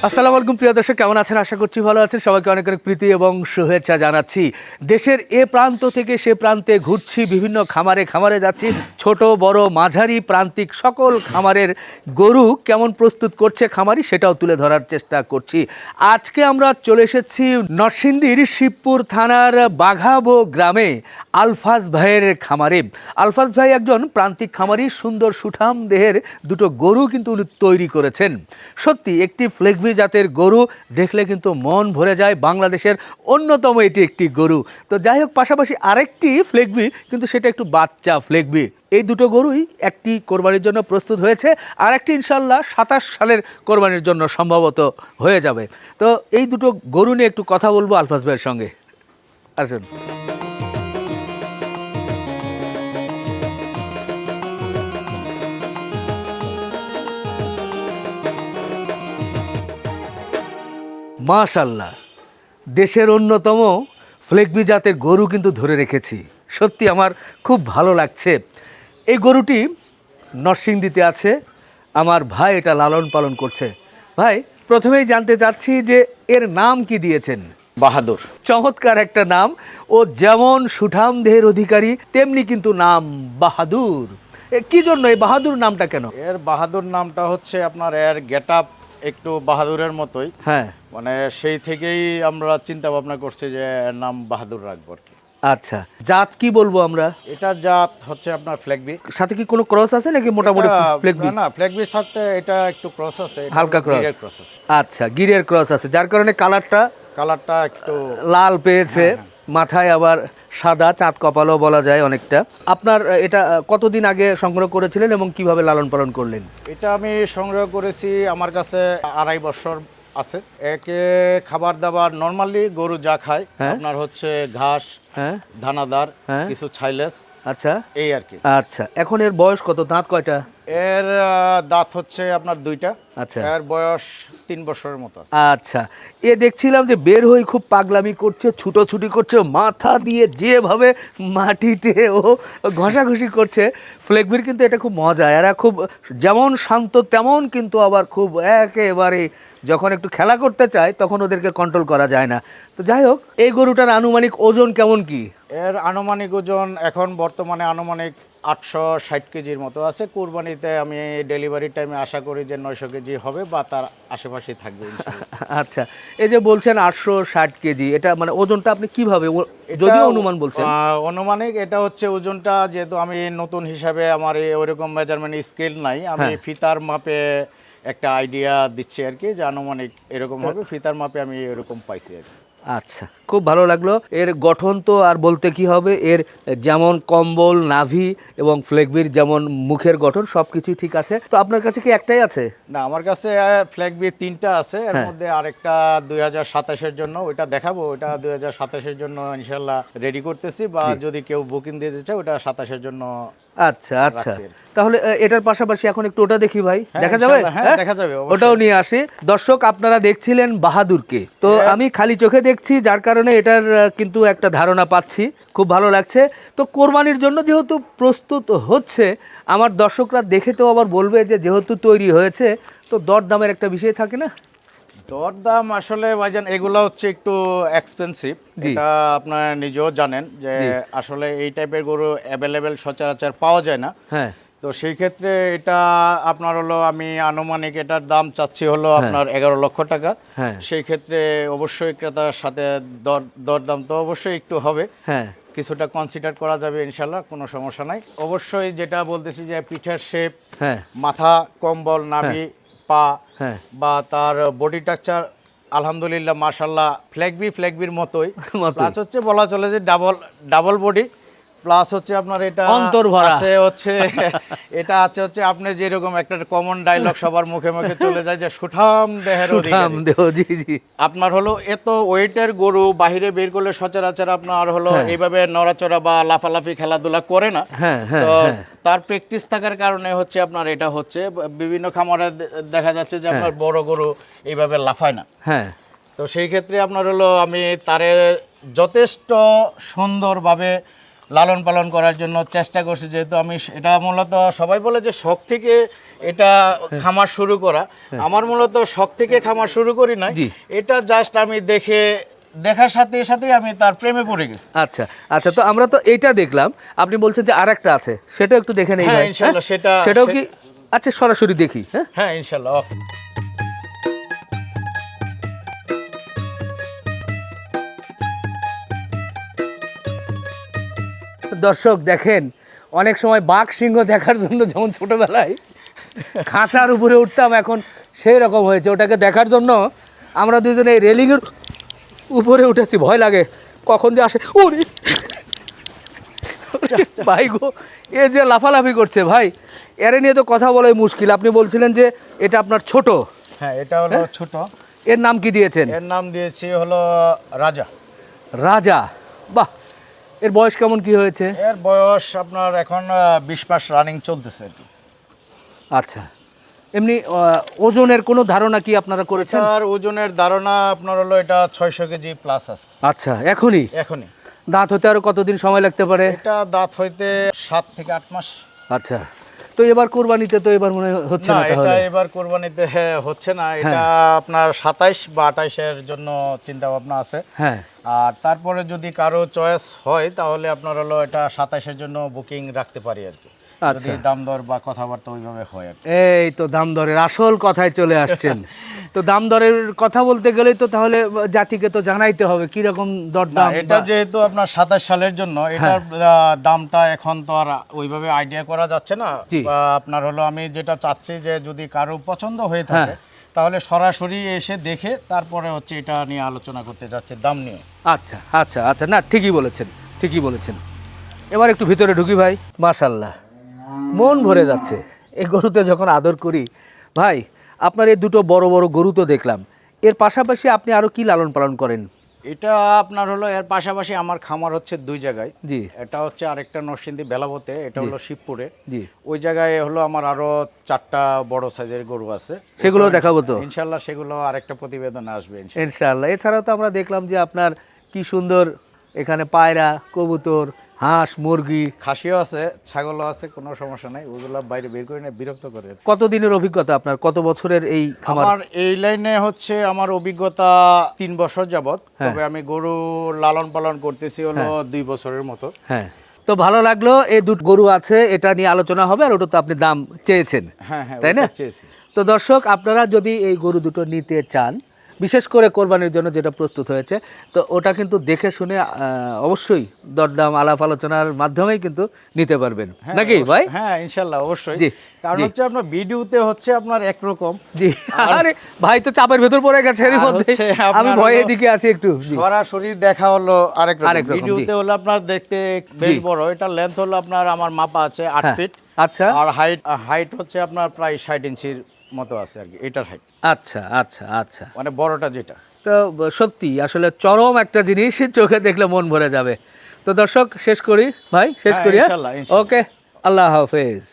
আসসালামু আলাইকুম প্রিয় দর্শক, কেমন আছেন? আশা করছি ভালো আছেন। সবাইকে অনেক অনেক প্রীতি এবং শুভেচ্ছা জানাচ্ছি। দেশের এ প্রান্ত থেকে সে প্রান্তে ঘুরছি, বিভিন্ন খামারে খামারে যাচ্ছি। ছোট বড় মাঝারি প্রান্তিক সকল খামারের গরু কেমন প্রস্তুত করছে খামারি, সেটাও তুলে ধরার চেষ্টা করছি। আজকে আমরা চলে এসেছি নরসিংদীর শিবপুর থানার বাঘাবো গ্রামে আলফাজ ভাইয়ের খামারে। আলফাজ ভাই একজন প্রান্তিক খামারি, সুন্দর সুঠাম দেহের দুটো গরু কিন্তু উনি তৈরি করেছেন। সত্যি একটি ফ্লেগবি জাতের গরু দেখলে কিন্তু মন ভরে যায়। বাংলাদেশের অন্যতম এটি একটি গরু। তো যাই হোক, পাশাপাশি আরেকটি ফ্লেগবি, কিন্তু সেটা একটু বাচ্চা ফ্লেগবি। এই দুটো গরুই একটি কোরবানির জন্য প্রস্তুত হয়েছে, আর একটি ইনশাল্লাহ 27 সালের কোরবানির জন্য সম্ভবত হয়ে যাবে। তো এই দুটো গরু নিয়ে একটু কথা বলবো আলফাজ ভাইয়ের সঙ্গে। আসুন। মাশাল্লাহ, দেশের অন্যতম ফ্লেগবি জাতের গরু কিন্তু ধরে রেখেছি। সত্যি আমার খুব ভালো লাগছে। এই গরুটি নরসিংদীতে আছে, আমার ভাই এটা লালন পালন করছে। ভাই, প্রথমেই জানতে চাচ্ছি যে এর নাম কি দিয়েছেন? বাহাদুর। চমৎকার একটা নাম। ও যেমন সুঠাম দেহের অধিকারী, তেমনি কিন্তু নাম বাহাদুর। কি জন্য এই বাহাদুর নামটা কেন? এর বাহাদুর নামটা হচ্ছে আপনার এর গেট আপ একটু বাহাদুরের মতোই। হ্যাঁ, মানে সেই থেকেই আমরা চিন্তা ভাবনা করছি যে এর নাম বাহাদুর রাখবো আর কি। আচ্ছা, জাত কি বলবো আমরা? এটার জাত হচ্ছে আপনার ফ্ল্যাগবি। সাথে কি কোনো ক্রস আছে নাকি মোটামুটি ফ্লেগবি? না, ফ্ল্যাগবির সাথে এটা একটু ক্রস আছে, এটা হালকা ক্রস। গিরের ক্রস আছে। আচ্ছা, গিরের ক্রস আছে, যার কারণে কালারটা কালারটা একটু লাল পেয়েছে। মাথায় আবার সাদা, চাঁদ কপালও বলা যায় অনেকটা। আপনার এটা কতদিন আগে সংগ্রহ করেছিলেন এবং কিভাবে লালন পালন করলেন? এটা আমি সংগ্রহ করেছি, আমার কাছে 2.5 বছর আছে। একে খাবার দাবার নরমালি গরু যা খায়, আপনার হচ্ছে ঘাস, হ্যাঁ, দানাদার, হ্যাঁ। কিছু ছাইলেস, আচ্ছা এই আর কি। আচ্ছা, এখন এর বয়স কত? দাঁত কয়টা? এর দাঁত হচ্ছে আপনার 2টা। আচ্ছা এর বয়স 3 বছরের মতো আছে। আচ্ছা, এ দেখছিলাম যে বের হয়ে খুব পাগলামি করছে, ছুটোছুটি করছে, মাথা দিয়ে যেভাবে মাটিতে ও ঘষাঘষি করছে। ফ্লেগবির কিন্তু এটা খুব মজা। এরা খুব যেমন শান্ত তেমন কিন্তু আবার খুব একেবারে যখন একটু খেলা করতে চায় তখন ওদেরকে কন্ট্রোল করা যায় না। তো যাই হোক, এই গরুটার আনুমানিক ওজন কেমন কি? এর আনুমানিক ওজন এখন বর্তমানে আনুমানিক 860 কেজির মতো আছে। কুরবানিতে আমি ডেলিভারি টাইমে আশা করি যে 900 কেজি হবে বা তার আশেপাশেই থাকবে ইনশাআল্লাহ। আচ্ছা, এই যে বলছেন 860 কেজি, এটা মানে ওজনটা আপনি কিভাবে, যদিও অনুমান বলছেন? অনুমানিক এটা হচ্ছে ওজনটা, যেহেতু আমি নতুন হিসাবে আমার ওইরকম মেজারমেন্ট স্কেল নাই, আমি ফিতার মাপে একটা আইডিয়া দিচ্ছি আর কি, যে আনুমানিক এরকম হবে। ফিতার মাপে আমি এরকম পাইছি আর কি। আচ্ছা, খুব ভালো লাগলো। এর গঠন তো আর বলতে কি হবে, এর যেমন কম্বল, নাভি এবং ফ্লেগবির যেমন মুখের গঠন সব কিছুই ঠিক আছে। তো আপনার কাছে কি একটাই আছে? না, আমার কাছে ফ্ল্যাগবি 3টা আছে। এর মধ্যে আরেকটা 2027-এর জন্য, ওইটা দেখাবো। ওইটা 2027-এর জন্য ইনশাল্লাহ রেডি করতেছি, বা যদি কেউ বুকিং দিতে চায় ওটা 27-এর জন্য। আচ্ছা আচ্ছা, তাহলে এটার পাশাপাশি এখন একটু ওটা দেখি ভাই, দেখা যাবে? হ্যাঁ, দেখা যাবে, ওটাও নিয়ে আসি। দর্শক, আপনারা দেখছিলেন বাহাদুরকে, তো আমি খালি চোখে দেখছি, যার কারণে এটার কিন্তু একটা ধারণা পাচ্ছি। খুব ভালো লাগছে। তো কোরবানির জন্য যেহেতু প্রস্তুত হচ্ছে, আমার দর্শকরা দেখে তো আবার বলবে যে যেহেতু তৈরি হয়েছে, তো দরদামের একটা বিষয় থাকে না? দরদাম আসলে ভাইজান এগুলো হচ্ছে একটু এক্সপেন্সিভ। এটা আপনারা নিজেও জানেন যে আসলে এই টাইপের গরু অ্যাভেলেবেল সচরাচর পাওয়া যায় না। হ্যাঁ, তো সেই ক্ষেত্রে এটা আপনার হলো, আমি আনুমানিক এটার দাম চাচ্ছি হলো আপনার 11 লক্ষ টাকা। হ্যাঁ, সেই ক্ষেত্রে অবশ্যই ক্রেতার সাথে দরদাম তো অবশ্যই একটু হবে। হ্যাঁ, কিছুটা কনসিডার করা যাবে ইনশাল্লাহ, কোনো সমস্যা নাই। অবশ্যই যেটা বলতেছি যে পিঠের শেপ, হ্যাঁ, মাথা, কম্বল, নাভি, পা, হ্যাঁ, বা তার বডি স্ট্রাকচার আলহামদুলিল্লাহ মাশাআল্লাহ ফ্ল্যাগবির মতোই। প্লাস হচ্ছে বলা চলে যে ডাবল বডি, প্লাস হচ্ছে আপনার এটা আছে হচ্ছে এটা আছে হচ্ছে আপনি যেরকম একটা কমন ডায়লগ সবার মুখে মুখে চলে যায় যে সুঠাম দেহের অধিকারী। জি জি। আপনার হলো এত ওয়েটের গরু বাহিরে বের করলে সচরাচর আপনার হলো এইভাবে নড়াচড়া বা লাফালাফি খেলাধুলা করে না। তো তার প্র্যাকটিস থাকার কারণে হচ্ছে আপনার এটা হচ্ছে বিভিন্ন খামারে দেখা যাচ্ছে যে আপনার বড় গরু এইভাবে লাফায় না। হ্যাঁ, তো সেই ক্ষেত্রে আপনার হলো আমি তারে যথেষ্ট সুন্দরভাবে লালন পালন করার জন্য চেষ্টা করছি, যেহেতু আমি এটা মূলত সবাই বলে যে শখ থেকে এটা খামার শুরু করা, আমার মূলত শখ থেকে খামার শুরু করি নাই, এটা জাস্ট আমি দেখার সাথে সাথেই আমি তার প্রেমে পড়ে গেছি। আচ্ছা আচ্ছা, তো আমরা তো এইটা দেখলাম, আপনি বলছেন যে আরেকটা আছে, সেটা একটু দেখে নেই হ্যাঁ ভাই। ইনশাআল্লাহ, সেটাও কি? আচ্ছা সরাসরি দেখি। হ্যাঁ হ্যাঁ ইনশাআল্লাহ, ওকে। দর্শক দেখেন, অনেক সময় বাঘ সিংহ দেখার জন্য যেমন ছোটবেলায় খাঁচার উপরে উঠতাম, এখন সেই রকম হয়েছে। ওটাকে দেখার জন্য আমরা দুজনে এই রেলিংয়ের উপরে উঠেছি, ভয় লাগে কখন যে আসে। ওরে ভাই গো, এ যে লাফালাফি করছে ভাই, এরে নিয়ে তো কথা বলাই মুশকিল। আপনি বলছিলেন যে এটা আপনার ছোট? হ্যাঁ এটা হলো ছোট। এর নাম কি দিয়েছেন? এর নাম দিয়েছি হলো রাজা। রাজা, বাহ। এর বয়স কেমন কি হয়েছে? এর বয়স আপনার এখন 20 মাস রানিং চলতেছে আর কি। আচ্ছা, এমনি ওজনের কোনো ধারণা কি আপনারা করেছেন? আর ওজনের ধারণা আপনার হলো এটা 600 কেজি প্লাস আছে। আচ্ছা, এখনই? এখনই। দাঁত হতে আরো কতদিন সময় লাগতে পারে? এটা দাঁত হইতে 7 থেকে 8 মাস। আচ্ছা, তো এবার কোরবানিতে তো এবার মনে হচ্ছে না, না এটা তাহলে? এবার কোরবানিতে হচ্ছে না, এটা আপনার 27 বা 28 এর জন্য চিন্তা ভাবনা আছে। হ্যাঁ, আর তারপরে যদি কারো চয়েস হয় তাহলে আপনার হলো এটা 27 এর জন্য বুকিং রাখতে পারি আর কি, যদি দাম দর বা কথাবার্তা ওইভাবে হয় আর কি। এই তো দাম দরের আসল কথায় চলে আসছেন। তো দাম দরের কথা বলতে গেলেই তো তাহলে জাতিকে তো জানাইতে হবে কি রকম দরদাম। এটা যেহেতু আপনার 27 সালের জন্য, এটার দামটা এখন তো আর ওইভাবে আইডিয়া করা যাচ্ছে না। বা আপনার হলো আমি যেটা চাচ্ছি যে যদি কারো পছন্দ হয়ে থাকে তাহলে সরাসরি এসে দেখে তারপরে হচ্ছে এটা নিয়ে আলোচনা করতে যাচ্ছে দাম নিয়ে। আচ্ছা আচ্ছা আচ্ছা, না ঠিকই বলেছেন, ঠিকই বলেছেন। এবার একটু ভিতরে ঢুকি ভাই। মাশাআল্লাহ, মন ভরে যাচ্ছে এই গরুতে যখন আদর করি। ভাই আপনার এই দুটো বড় বড় গরু তো দেখলাম, এর পাশাপাশি আপনি আরো কি লালন পালন করেন? এটা আপনার হলো এর পাশাপাশি আমার খামার হচ্ছে 2 জায়গায়। জি। এটা হচ্ছে আরেকটা নরসিংদী বেলাবতে, এটা হলো শিবপুরে। জি। ওই জায়গায় হলো আমার আরো 4টা বড় সাইজের গরু আছে, সেগুলো দেখাবো তো ইনশাআল্লাহ। সেগুলো আরেকটা প্রতিবেদনে আসবে ইনশাআল্লাহ। এছাড়াও তো আমরা দেখলাম যে আপনার কি সুন্দর এখানে পায়রা, কবুতর, হাঁস, মুরগি, খাসিও আছে, ছাগলও আছে, কোনো সমস্যা নাই। ওগুলো বাইরে বের করে নিয়ে বিরক্ত করে। কত দিনের অভিজ্ঞতা আপনার? কত বছরের এই খামার? আমার এই লাইনে হচ্ছে আমার অভিজ্ঞতা 3 বছর যাবত, তবে আমি গরু লালন পালন করতেছি হলো 2 বছরের মতো। হ্যাঁ, তো ভালো লাগলো। এই দুটো গরু আছে, এটা নিয়ে আলোচনা হবে, আর ওটা তো আপনি দাম চেয়েছেন, হ্যাঁ হ্যাঁ, তাই না? চেয়েছি। তো দর্শক, আপনারা যদি এই গরু দুটো নিতে চান, বিশেষ করে কোরবানির জন্য যেটা প্রস্তুত হয়েছে, তো ওটা কিন্তু দেখে শুনে অবশ্যই দরদাম আলাপ আলোচনার মাধ্যমেই কিন্তু নিতে পারবেন, নাকি ভাই? হ্যাঁ ইনশাআল্লাহ, অবশ্যই। জি, কারণ হচ্ছে আপনার ভিডিওতে হচ্ছে আপনার একরকম। জি, আরে ভাই তো চাপের ভেতর পড়ে গেছে এর মধ্যে, আমি ভয়ে দিকে আছি একটু। সরাসরি দেখা হলো আরেক রকম, ভিডিওতে হলো আপনার দেখতে বেশ বড়। এটা লেন্থ হলো আপনার আমার মাপা আছে 8 ফিট। আচ্ছা। আর হাইট হচ্ছে আপনার প্রায় 60 ইঞ্চির মতো আছে আর কি, এটার হাইট। আচ্ছা আচ্ছা আচ্ছা, মানে বড়টা যেটা। তো সত্যি আসলে চরম একটা জিনিস, চোখে দেখলে মন ভরে যাবে। তো দর্শক, শেষ করি ভাই, শেষ করি। ইনশাআল্লাহ। ওকে, আল্লাহ হাফেজ।